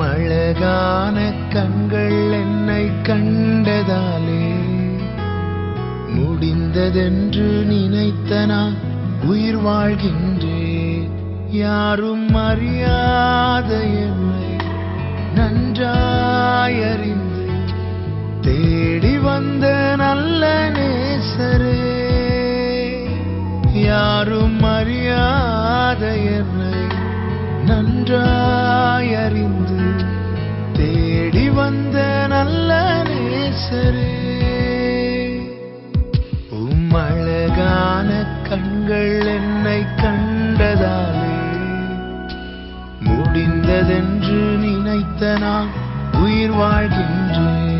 அழகான கண்கள் என்னை கண்டதாலே முடிந்ததென்று நினைத்த நான் உயிர் வாழ்கின்றேன். யாரும் அறியாத என்னை நன்றாயறிந்து தேடி வந்த நல்ல நேசரே, யாரும் அறியாத என்னை நன்றாயறிந்து தேடி வந்த நல்ல நேசரே. அழகான கண்கள் என்னை கண்டதாலே முடிந்ததென்று நினைத்த நான் உயிர் வாழ்கின்றேன்.